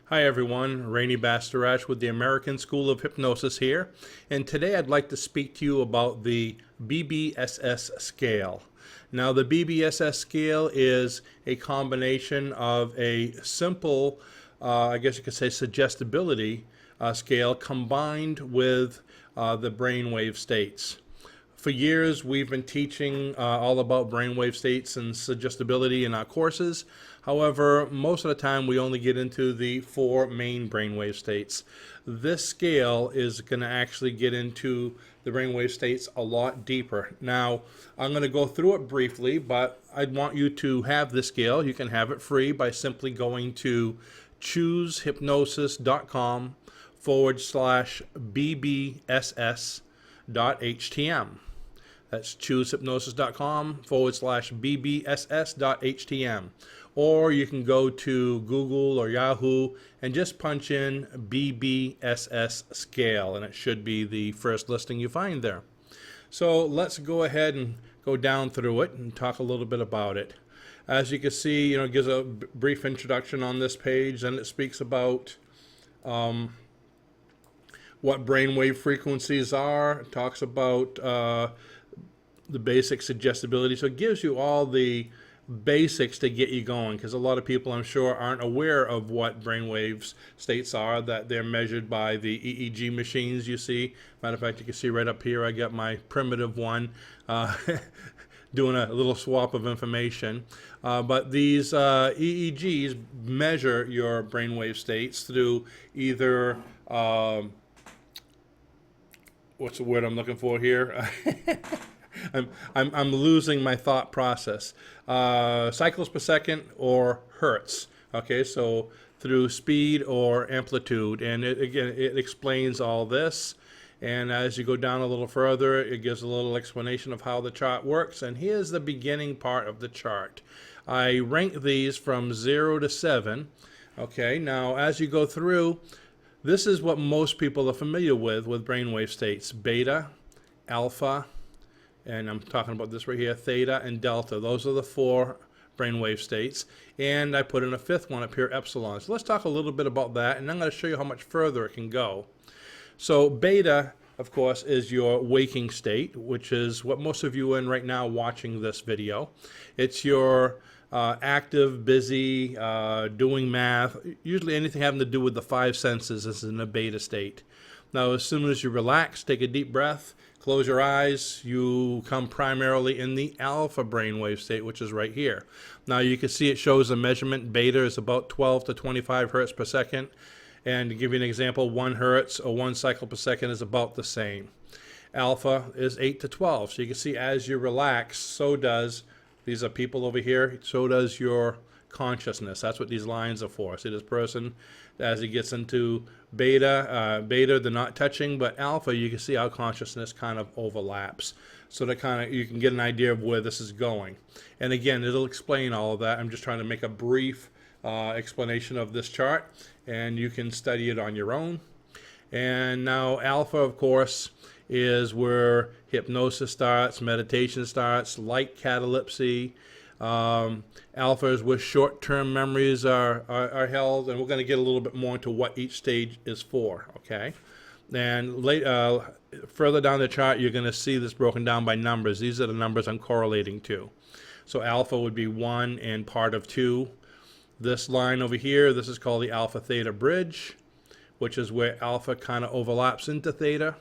Hi everyone, Rene Bastarache with the American School of Hypnosis here, and today I'd like to speak to you about the BBSS scale. Now the BBSS scale is a combination of a simple, I guess you could say suggestibility scale combined with the brainwave states. For years, we've been teaching all about brainwave states and suggestibility in our courses. However, most of the time we only get into the four main brainwave states. This scale is going to actually get into the brainwave states a lot deeper. Now, I'm going to go through it briefly, but I'd want you to have this scale. You can have it free by simply going to choosehypnosis.com/BBSS.htm. That's choosehypnosis.com/BBSS.htm. Or you can go to Google or Yahoo and just punch in BBSS scale, and it should be the first listing you find there. So let's go ahead and go down through it and talk a little bit about it. As you can see, it gives a brief introduction on this page, and it speaks about what brainwave frequencies are. It talks about the basic suggestibility. So it gives you all the basics to get you going, because a lot of people, I'm sure, aren't aware of what brainwaves states are, that they're measured by the EEG machines you see. Matter of fact, you can see right up here, I got my primitive one doing a little swap of information. But these EEGs measure your brainwave states through either what's the word I'm looking for here? I'm losing my thought process. Cycles per second or hertz. Okay, so through speed or amplitude, and it explains all this. And as you go down a little further, it gives a little explanation of how the chart works. And here's the beginning part of the chart. I rank these from 0 to 7. Okay, now as you go through, this is what most people are familiar with brainwave states: beta, alpha, and I'm talking about this right here, theta and delta. Those are the four brainwave states. And I put in a fifth one up here, epsilon. So let's talk a little bit about that, and I'm going to show you how much further it can go. So beta, of course, is your waking state, which is what most of you are in right now watching this video. It's your active, busy, doing math. Usually anything having to do with the five senses is in a beta state. Now, as soon as you relax, take a deep breath, close your eyes, you come primarily in the alpha brainwave state, which is right here. Now, you can see it shows a measurement. Beta is about 12 to 25 hertz per second. And to give you an example, 1 hertz or 1 cycle per second is about the same. Alpha is 8 to 12. So you can see as you relax, so does, these are people over here, so does your consciousness. That's what these lines are for. See this person, as he gets into beta, they're not touching, but alpha, you can see how consciousness kind of overlaps. So that you can get an idea of where this is going. And again, it'll explain all of that. I'm just trying to make a brief explanation of this chart, and you can study it on your own. And now alpha, of course, is where hypnosis starts, meditation starts, light catalepsy. Alpha is where short-term memories are held, and we're going to get a little bit more into what each stage is for, okay? And further down the chart, you're going to see this broken down by numbers. These are the numbers I'm correlating to. So alpha would be 1 and part of 2. This line over here, this is called the alpha-theta bridge, which is where alpha kind of overlaps into theta.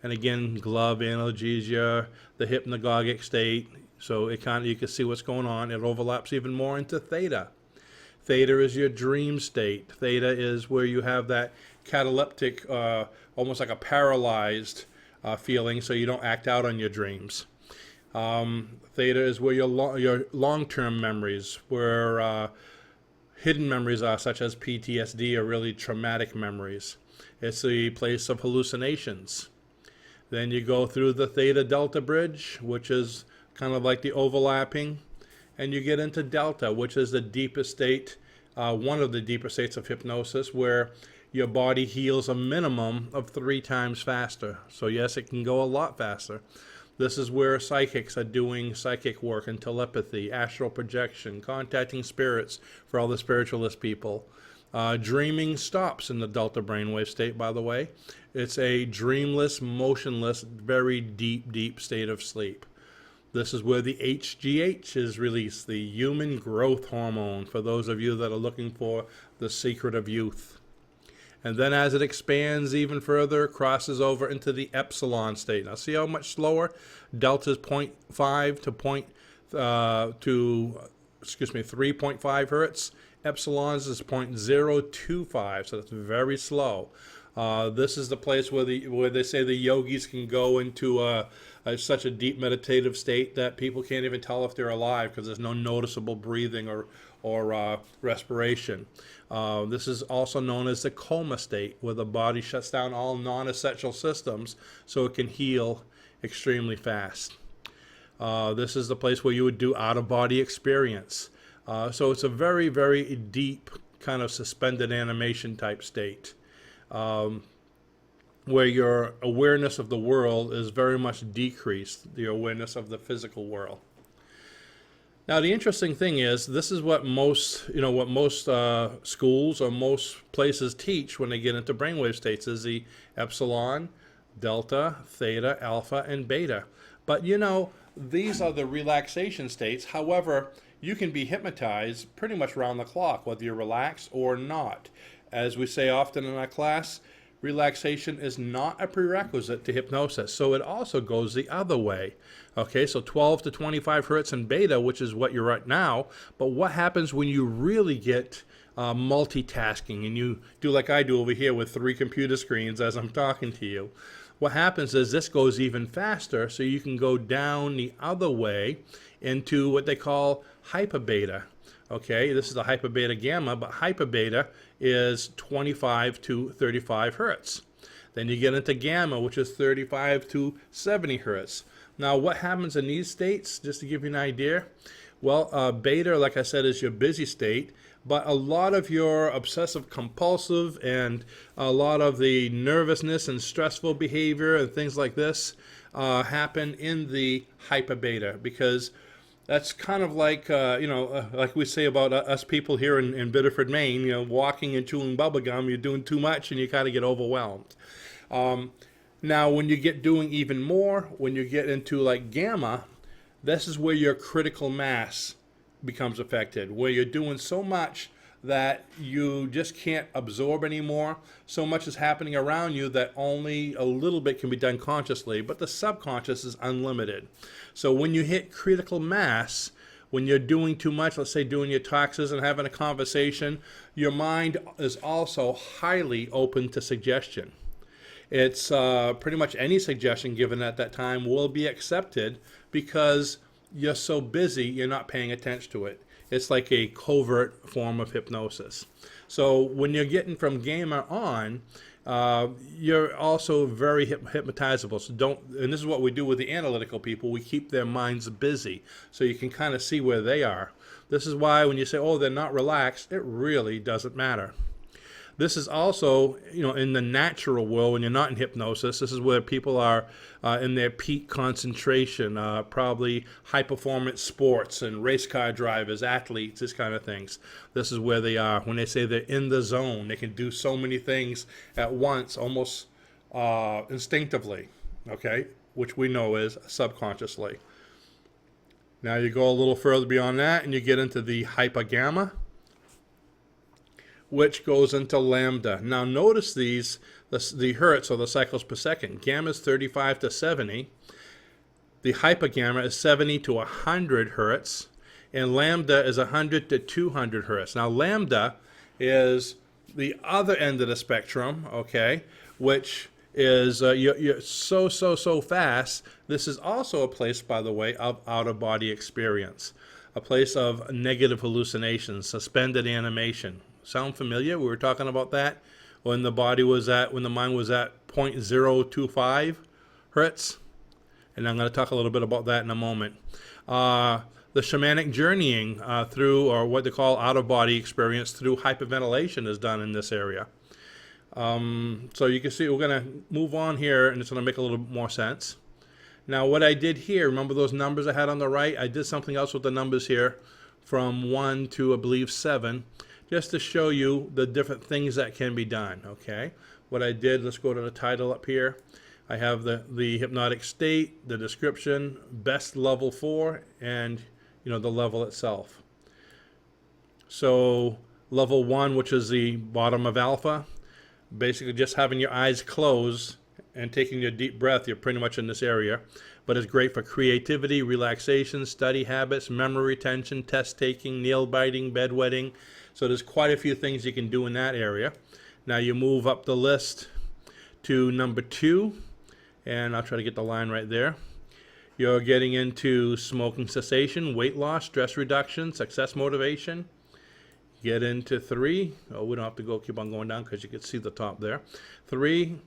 And again, glove, analgesia, the hypnagogic state. So it you can see what's going on. It overlaps even more into theta. Theta is your dream state. Theta is where you have that cataleptic, almost like a paralyzed feeling, so you don't act out on your dreams. Theta is where your long-term memories, where hidden memories are, such as PTSD, or really traumatic memories. It's the place of hallucinations. Then you go through the theta-delta bridge, which is kind of like the overlapping, and you get into delta, which is the deepest state, one of the deeper states of hypnosis, where your body heals a minimum of 3 times faster. So yes, it can go a lot faster. This is where psychics are doing psychic work and telepathy, astral projection, contacting spirits for all the spiritualist people. Dreaming stops in the delta brainwave state, by the way. It's a dreamless, motionless, very deep, deep state of sleep. This is where the HGH is released, the human growth hormone, for those of you that are looking for the secret of youth. And then as it expands even further, crosses over into the epsilon state. Now see how much slower? Delta is 0.5 to 3.5 hertz. Epsilons is 0.025, so that's very slow. This is the place where they say the yogis can go into such a deep meditative state that people can't even tell if they're alive because there's no noticeable breathing or respiration. This is also known as the coma state, where the body shuts down all non-essential systems so it can heal extremely fast. This is the place where you would do out-of-body experience. So it's a very, very deep kind of suspended animation type state, where your awareness of the world is very much decreased, the awareness of the physical world. Now the interesting thing is, this is what most schools or most places teach when they get into brainwave states, is the epsilon, delta, theta, alpha, and beta. But these are the relaxation states. However, you can be hypnotized pretty much round the clock, whether you're relaxed or not. As we say often in our class, relaxation is not a prerequisite to hypnosis, so it also goes the other way. Okay, so 12 to 25 hertz in beta, which is what you're at now, but what happens when you really get multitasking and you do like I do over here with 3 computer screens as I'm talking to you? What happens is this goes even faster, so you can go down the other way into what they call hyperbeta. Okay, this is the hyperbeta gamma, but hyperbeta is 25 to 35 hertz. Then you get into gamma, which is 35 to 70 hertz. Now, what happens in these states, just to give you an idea? Well, beta, like I said, is your busy state, but a lot of your obsessive compulsive and a lot of the nervousness and stressful behavior and things like this happen in the hyperbeta, because that's kind of like, like we say about us people here in Biddeford, Maine, walking and chewing bubble gum, you're doing too much and you kind of get overwhelmed. Now, when you get doing even more, when you get into like gamma, this is where your critical mass becomes affected, where you're doing so much that you just can't absorb anymore. So much is happening around you that only a little bit can be done consciously, but the subconscious is unlimited. So when you hit critical mass, when you're doing too much, let's say doing your taxes and having a conversation, your mind is also highly open to suggestion. It's pretty much any suggestion given at that time will be accepted because you're so busy, you're not paying attention to it. It's like a covert form of hypnosis. So when you're getting from gamma on, you're also very hypnotizable. So and this is what we do with the analytical people, we keep their minds busy so you can kind of see where they are. This is why when you say, oh, they're not relaxed, it really doesn't matter. This is also, in the natural world, when you're not in hypnosis, this is where people are in their peak concentration, probably high-performance sports and race car drivers, athletes, this kind of things. This is where they are. When they say they're in the zone, they can do so many things at once, almost instinctively, okay, which we know is subconsciously. Now you go a little further beyond that, and you get into the hypergamma, which goes into lambda. Now notice the hertz or the cycles per second. Gamma is 35 to 70. The hypergamma is 70 to 100 hertz. And lambda is 100 to 200 hertz. Now lambda is the other end of the spectrum, okay, which is you're so fast. This is also a place, by the way, of out-of-body experience, a place of negative hallucinations, suspended animation. Sound familiar? We were talking about that when the mind was at 0.025 hertz. And I'm going to talk a little bit about that in a moment. The shamanic journeying through, or what they call out-of-body experience through hyperventilation is done in this area. So you can see we're going to move on here, and it's going to make a little bit more sense. Now what I did here, remember those numbers I had on the right? I did something else with the numbers here from 1 to, I believe, 7. just to show you the different things that can be done, okay? What I did, let's go to the title up here. I have the hypnotic state, the description, best level 4, and the level itself. So level 1, which is the bottom of alpha, basically just having your eyes closed and taking your deep breath, you're pretty much in this area. But it's great for creativity, relaxation, study habits, memory retention, test taking, nail biting, bedwetting. So there's quite a few things you can do in that area. Now you move up the list to number 2, and I'll try to get the line right there. You're getting into smoking cessation, weight loss, stress reduction, success motivation. Get into 3. Oh, we don't have to keep on going down because you can see the top there. 3.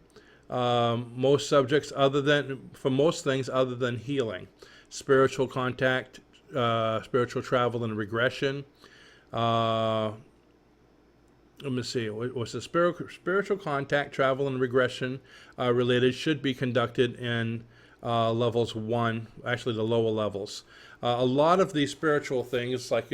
Most subjects for most things other than healing, spiritual contact, spiritual travel and regression. Let me see, what's the spiritual contact, travel and regression related should be conducted in levels 1, actually the lower levels. A lot of these spiritual things, like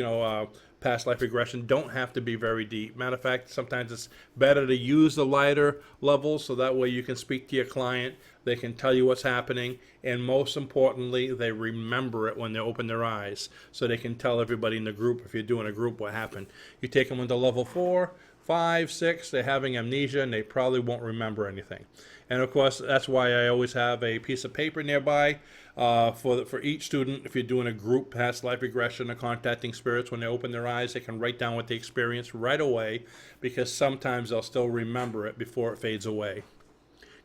past life regression, don't have to be very deep. Matter of fact, sometimes it's better to use the lighter levels so that way you can speak to your client, they can tell you what's happening, and most importantly, they remember it when they open their eyes, so they can tell everybody in the group, if you're doing a group, what happened. You take them into level 4, 5, 6, they're having amnesia and they probably won't remember anything. And of course, that's why I always have a piece of paper nearby for each student. If you're doing a group past life regression or contacting spirits, when they open their eyes, they can write down what they experienced right away, because sometimes they'll still remember it before it fades away.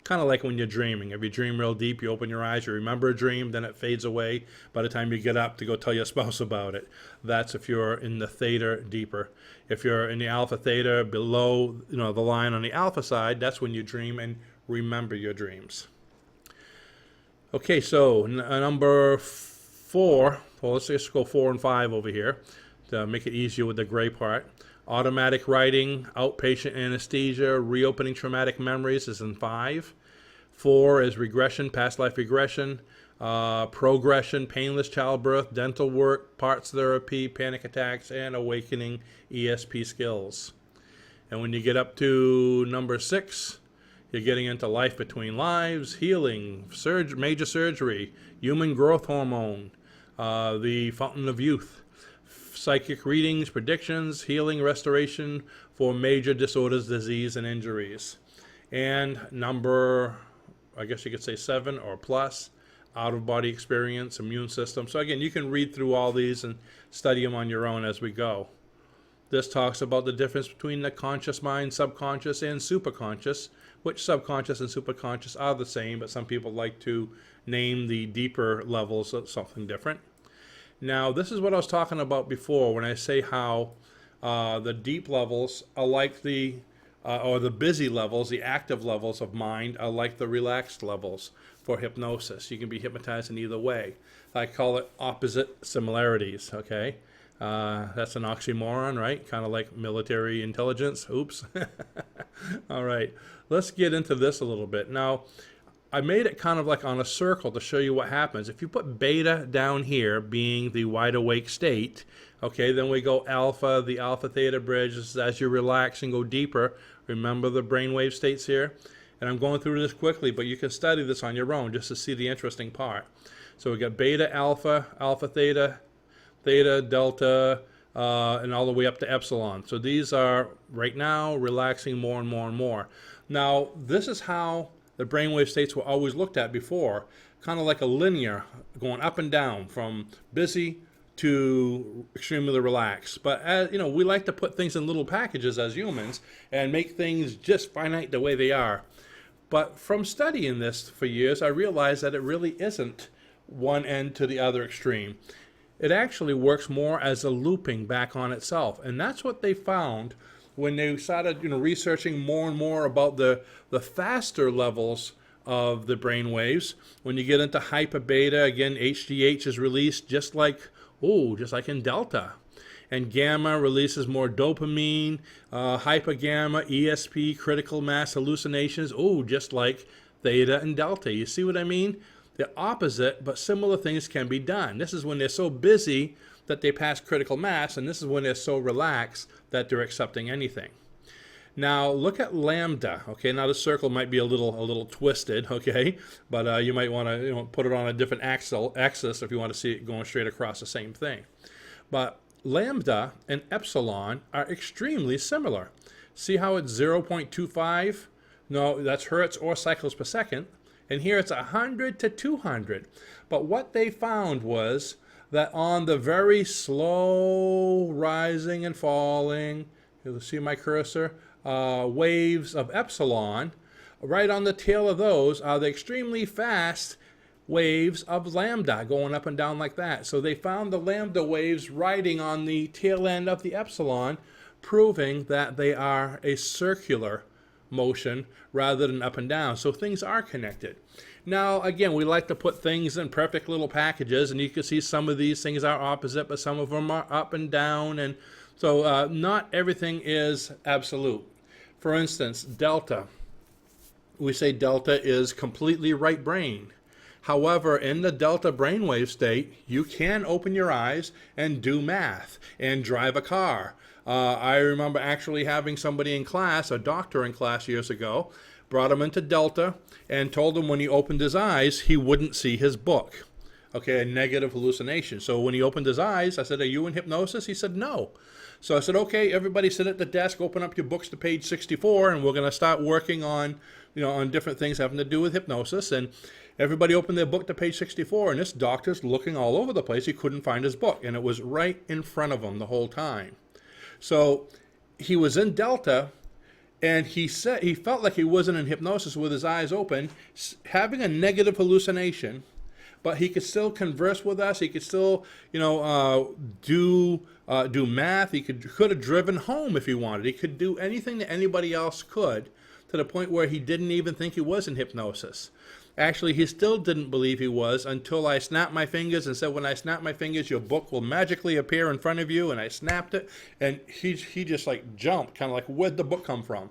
Kind of like when you're dreaming. If you dream real deep, you open your eyes, you remember a dream, then it fades away by the time you get up to go tell your spouse about it. That's if you're in the theta deeper. If you're in the alpha theta below the line on the alpha side, that's when you dream and remember your dreams. Okay, so number 4, well, let's just go 4 and 5 over here to make it easier with the gray part. Automatic writing, outpatient anesthesia, reopening traumatic memories is in 5. 4 is regression, past life regression, progression, painless childbirth, dental work, parts therapy, panic attacks, and awakening ESP skills. And when you get up to number 6, you're getting into life between lives, healing, major surgery, human growth hormone, the fountain of youth, psychic readings, predictions, healing, restoration for major disorders, disease, and injuries. And number, I guess you could say 7 or plus, out-of-body experience, immune system. So again, you can read through all these and study them on your own as we go. This talks about the difference between the conscious mind, subconscious, and superconscious, which subconscious and superconscious are the same, but some people like to name the deeper levels of something different. Now, this is what I was talking about before when I say how the deep levels are like or the busy levels, the active levels of mind are like the relaxed levels for hypnosis. You can be hypnotized in either way. I call it opposite similarities, okay? That's an oxymoron, right? Kind of like military intelligence. Oops. All right, let's get into this a little bit. Now, I made it kind of like on a circle to show you what happens. If you put beta down here, being the wide awake state, okay, then we go alpha, the alpha theta bridge. As you relax and go deeper, remember the brainwave states here? And I'm going through this quickly, but you can study this on your own just to see the interesting part. So we got beta, alpha, alpha theta, theta, delta, and all the way up to epsilon. So these are, right now, relaxing more and more and more. Now, this is how the brainwave states were always looked at before, kind of like a linear, going up and down from busy to extremely relaxed. But as, we like to put things in little packages as humans and make things just finite the way they are. But from studying this for years, I realized that it really isn't one end to the other extreme. It actually works more as a looping back on itself. And that's what they found when they started researching more and more about the faster levels of the brain waves. When you get into hyper beta, again, HGH is released just like in delta. And gamma releases more dopamine, hyper gamma, ESP, critical mass hallucinations, just like theta and delta. You see what I mean? the opposite, but similar things can be done. This is when they're so busy that they pass critical mass, and this is when they're so relaxed that they're accepting anything. Now look at lambda. Okay, now the circle might be a little twisted. Okay, but you might want to put it on a different axis if you want to see it going straight across the same thing. But lambda and epsilon are extremely similar. See how it's 0.25? No, that's hertz or cycles per second. And here it's 100 to 200. But what they found was that on the very slow rising and falling, you'll see my cursor, waves of epsilon, right on the tail of those are the extremely fast waves of lambda going up and down like that. So they found the lambda waves riding on the tail end of the epsilon, proving that they are a circular motion rather than up and down. So things are connected. Now, again, we like to put things in perfect little packages, and you can see some of these things are opposite, but some of them are up and down, and so not everything is absolute. For instance, delta. We say delta is completely right brain. However, in the delta brainwave state, you can open your eyes and do math and drive a car. I remember actually having somebody in class, a doctor in class years ago, brought him into delta and told him when he opened his eyes, he wouldn't see his book. Okay, a negative hallucination. So when he opened his eyes, I said, "Are you in hypnosis?" He said, "No." So I said, "Okay, everybody sit at the desk, open up your books to page 64, and we're going to start working on, on different things having to do with hypnosis." And everybody opened their book to page 64, and this doctor's looking all over the place. He couldn't find his book, and it was right in front of him the whole time. So he was in delta, and he said he felt like he wasn't in hypnosis with his eyes open, having a negative hallucination, but he could still converse with us. He could still, do math. He could have driven home if he wanted. He could do anything that anybody else could, to the point where he didn't even think he was in hypnosis. Actually, he still didn't believe he was until I snapped my fingers and said, "When I snap my fingers, your book will magically appear in front of you." And I snapped it, and he just like jumped, kind of like, "Where'd the book come from?"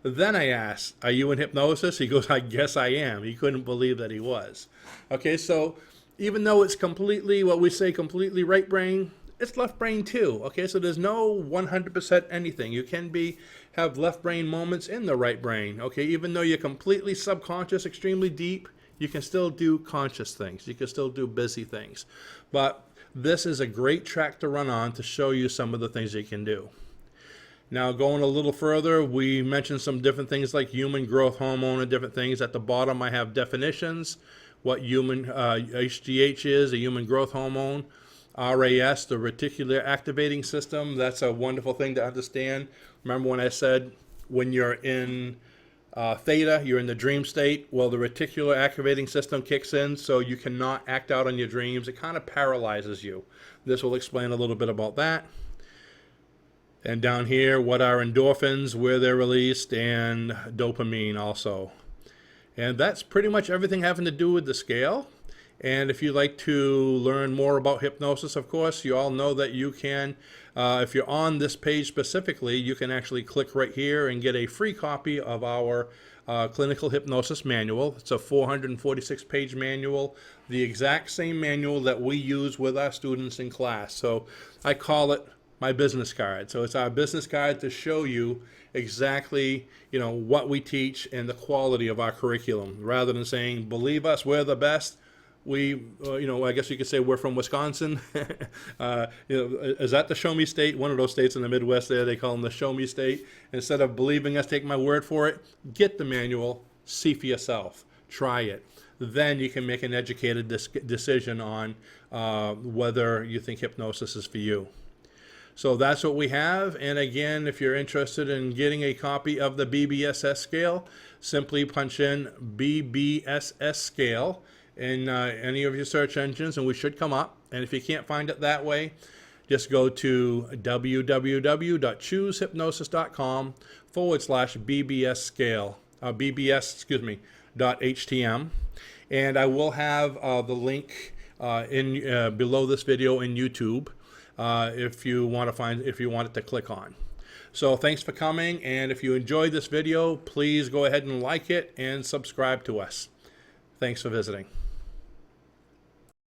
Then I asked, "Are you in hypnosis?" He goes, "I guess I am." He couldn't believe that he was. Okay, so even though it's completely, what we say, completely right brain, it's left brain too. Okay, so there's no 100% anything. You can have left brain moments in the right brain. Okay, even though you're completely subconscious, extremely deep, you can still do conscious things. You can still do busy things. But this is a great track to run on to show you some of the things you can do. Now, going a little further, we mentioned some different things like human growth hormone and different things. At the bottom, I have definitions, what human HGH is, a human growth hormone. RAS, the reticular activating system, that's a wonderful thing to understand. Remember when I said when you're in theta, you're in the dream state? Well, the reticular activating system kicks in, so you cannot act out on your dreams. It kind of paralyzes you. This will explain a little bit about that. And down here, what are endorphins, where they're released, and dopamine also. And that's pretty much everything having to do with the scale. And if you'd like to learn more about hypnosis, of course, you all know that you can, if you're on this page specifically, you can actually click right here and get a free copy of our clinical hypnosis manual. It's a 446-page manual, the exact same manual that we use with our students in class. So I call it my business card. So it's our business card to show you exactly, what we teach and the quality of our curriculum. Rather than saying, "Believe us, we're the best," we, I guess you could say we're from Wisconsin. Is that the show me state? One of those states in the Midwest there, they call them the show me state. Instead of believing us, take my word for it, get the manual, see for yourself, try it. Then you can make an educated decision on whether you think hypnosis is for you. So that's what we have. And again, if you're interested in getting a copy of the BBSS scale, simply punch in BBSS scale in any of your search engines, and we should come up. And if you can't find it that way, just go to www.choosehypnosis.com/BBS scale, .htm. And I will have the link below this video in YouTube if you want it to click on. So thanks for coming, and if you enjoyed this video, please go ahead and like it and subscribe to us. Thanks for visiting.